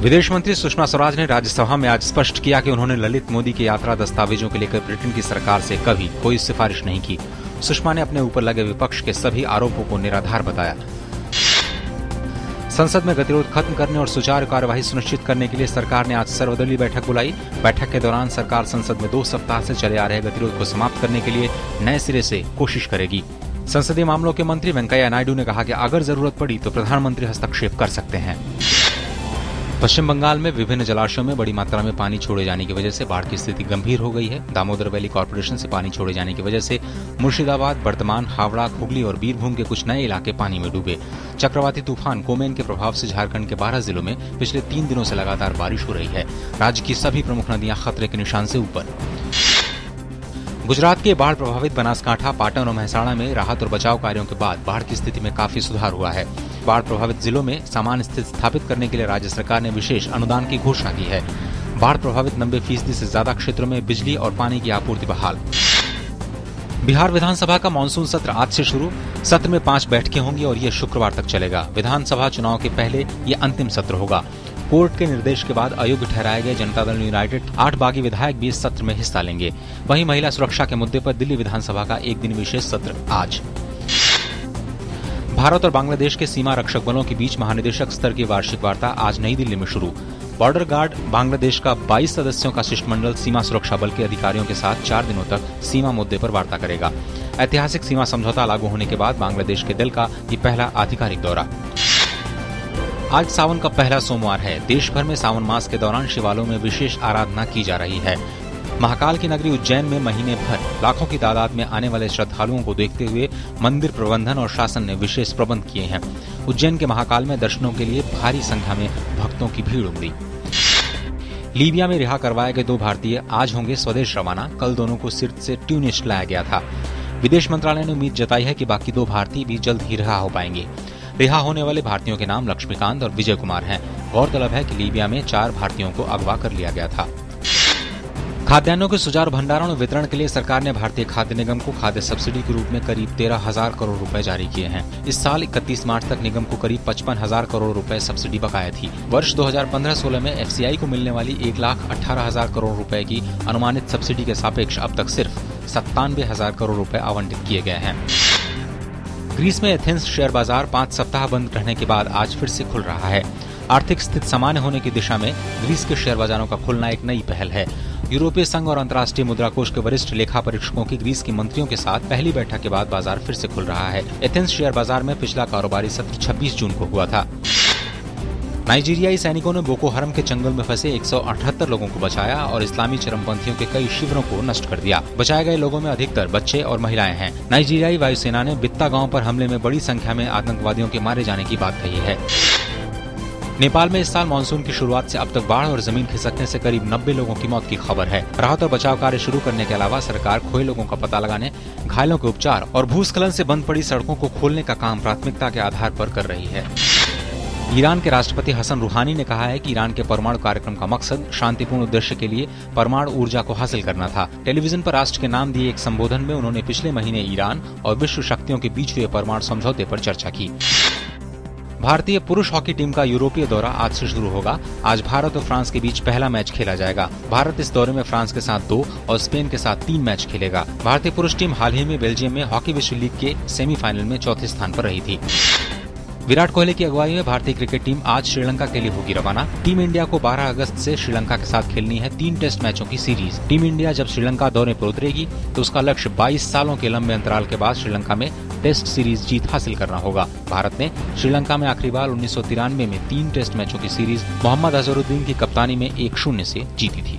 विदेश मंत्री सुषमा स्वराज ने राज्यसभा में आज स्पष्ट किया कि उन्होंने ललित मोदी के यात्रा दस्तावेजों को लेकर ब्रिटेन की सरकार से कभी कोई सिफारिश नहीं की। सुषमा ने अपने ऊपर लगे विपक्ष के सभी आरोपों को निराधार बताया। संसद में गतिरोध खत्म करने और सुचारू कार्यवाही सुनिश्चित करने के लिए सरकार ने आज सर्वदलीय बैठक बुलाई। बैठक के दौरान सरकार संसद में 2 सप्ताह से चले आ रहे गतिरोध को समाप्त करने के लिए नए सिरे से कोशिश करेगी। संसदीय मामलों के मंत्री वेंकैया नायडू ने कहा कि अगर जरूरत पड़ी तो प्रधानमंत्री हस्तक्षेप कर सकते हैं। पश्चिम बंगाल में विभिन्न जलाशयों में बड़ी मात्रा में पानी छोड़े जाने की वजह से बाढ़ की स्थिति गंभीर हो गई है। दामोदर वैली कॉर्पोरेशन से पानी छोड़े जाने की वजह से मुर्शिदाबाद, बर्धमान, हावड़ा, हुगली और बीरभूम के कुछ नए इलाके पानी में डूबे। चक्रवाती तूफान कोमेन के प्रभाव से झारखंड के 12 जिलों में पिछले 3 दिनों से लगातार बारिश हो रही है। राज्य की सभी प्रमुख नदियां खतरे के निशान से ऊपर। गुजरात के बाढ़ प्रभावित बनासकांठा, पाटन और महसाणा में राहत और बचाव कार्यों के बाद बाढ़ की स्थिति में काफी सुधार हुआ है। बाढ़ प्रभावित जिलों में सामान्य स्थिति स्थापित करने के लिए राज्य सरकार ने विशेष अनुदान की घोषणा की है। बाढ़ प्रभावित 90% से ज्यादा क्षेत्रों में बिजली और पानी की आपूर्ति बहाल। बिहार विधानसभा का मानसून सत्र आज से शुरू। सत्र में 5 बैठकें होंगी और ये शुक्रवार तक चलेगा। विधानसभा चुनाव के पहले ये अंतिम सत्र होगा। कोर्ट के निर्देश के बाद अयोग्य ठहराए गए जनता दल यूनाइटेड 8 बागी विधायक भी इस सत्र में हिस्सा लेंगे। वहीं महिला सुरक्षा के मुद्दे पर दिल्ली विधानसभा का 1 दिन विशेष सत्र आज। भारत और बांग्लादेश के सीमा रक्षक बलों के बीच महानिदेशक स्तर की वार्षिक वार्ता आज नई दिल्ली में शुरू। बॉर्डर गार्ड बांग्लादेश का 22 सदस्यों का शिष्टमंडल सीमा सुरक्षा बल के अधिकारियों के साथ 4 दिनों तक सीमा मुद्दे पर वार्ता करेगा। ऐतिहासिक सीमा समझौता लागू होने के बाद बांग्लादेश के दल का ये पहला आधिकारिक दौरा। आज सावन का पहला सोमवार है। देश भर में सावन मास के दौरान शिवालयों में विशेष आराधना की जा रही है। महाकाल की नगरी उज्जैन में महीने भर लाखों की तादाद में आने वाले श्रद्धालुओं को देखते हुए मंदिर प्रबंधन और शासन ने विशेष प्रबंध किए हैं। उज्जैन के महाकाल में दर्शनों के लिए भारी संख्या में भक्तों की भीड़ उमड़ी। लीबिया में रिहा करवाए गए 2 भारतीय आज होंगे स्वदेश रवाना। कल दोनों को सिर्त से ट्यूनिस लाया गया था। विदेश मंत्रालय ने उम्मीद जताई है कि बाकी 2 भारतीय भी जल्द ही रिहा हो पाएंगे। रिहा होने वाले भारतीयों के नाम लक्ष्मीकांत और विजय कुमार हैं। गौरतलब है कि लीबिया में 4 भारतीयों को अगवा कर लिया गया था। खाद्यान्नों के सुचारू भंडारण और वितरण के लिए सरकार ने भारतीय खाद्य निगम को खाद्य सब्सिडी के रूप में करीब 13,000 करोड़ रुपए जारी किए हैं। इस साल 31 मार्च तक निगम को करीब 55,000 करोड़ रुपए सब्सिडी बकाया थी। वर्ष 2015-16 में एफसीआई को मिलने वाली 1,18,000 करोड़ रुपए की अनुमानित सब्सिडी के सापेक्ष अब तक सिर्फ 97,000 करोड़ रुपए आवंटित किए गए हैं। ग्रीस में एथेंस शेयर बाजार 5 सप्ताह बंद रहने के बाद आज फिर से खुल रहा है। आर्थिक स्थिति सामान्य होने की दिशा में ग्रीस के शेयर बाजारों का खुलना एक नई पहल है। यूरोपीय संघ और अंतर्राष्ट्रीय मुद्रा कोष के वरिष्ठ लेखा परीक्षकों की ग्रीस के मंत्रियों के साथ पहली बैठक के बाद बाजार फिर से खुल रहा है। एथेंस शेयर बाजार में पिछला कारोबारी सत्र 26 जून को हुआ था। नाइजीरियाई सैनिकों ने बोको हरम के जंगल में फंसे 178 लोगों को बचाया और इस्लामी चरमपंथियों के कई शिविरों को नष्ट कर दिया। बचाए गए लोगों में अधिकतर बच्चे और महिलाएं हैं। नाइजीरियाई वायुसेना ने बित्ता गांव पर हमले में बड़ी संख्या में आतंकवादियों के मारे जाने की बात कही है। नेपाल में इस साल मानसून की शुरुआत से अब तक बाढ़ और जमीन खिसकने से करीब 90 लोगों की मौत की खबर है। राहत और बचाव कार्य शुरू करने के अलावा सरकार खोए लोगों का पता लगाने, घायलों के उपचार और भूस्खलन से बंद पड़ी सड़कों को खोलने का काम प्राथमिकता के आधार पर कर रही है। ईरान के राष्ट्रपति हसन रूहानी ने कहा है कि ईरान के परमाणु कार्यक्रम का मकसद शांतिपूर्ण उद्देश्य के लिए परमाणु ऊर्जा को हासिल करना था। टेलीविजन पर राष्ट्र के नाम दिए एक संबोधन में उन्होंने पिछले महीने ईरान और विश्व शक्तियों के बीच हुए परमाणु समझौते पर चर्चा की। भारतीय पुरुष हॉकी टीम का यूरोपीय दौरा आज से शुरू होगा। आज भारत और फ्रांस के बीच पहला मैच खेला जाएगा। भारत इस दौरे में फ्रांस के साथ 2 और स्पेन के साथ 3 मैच खेलेगा। भारतीय पुरुष टीम हाल ही में बेल्जियम में हॉकी विश्व लीग के सेमीफाइनल में 4थे स्थान पर रही थी। विराट कोहली की अगुवाई में भारतीय क्रिकेट टीम आज श्रीलंका के लिए होगी रवाना। टीम इंडिया को 12 अगस्त से श्रीलंका के साथ खेलनी है 3 टेस्ट मैचों की सीरीज। टीम इंडिया जब श्रीलंका दौरे पर उतरेगी तो उसका लक्ष्य 22 सालों के लंबे अंतराल के बाद श्रीलंका में टेस्ट सीरीज जीत हासिल करना होगा। भारत ने श्रीलंका में आखिरी बार 1993 में 3 टेस्ट मैचों की सीरीज मोहम्मद अजहरुद्दीन की कप्तानी में 1-0 से जीती थी।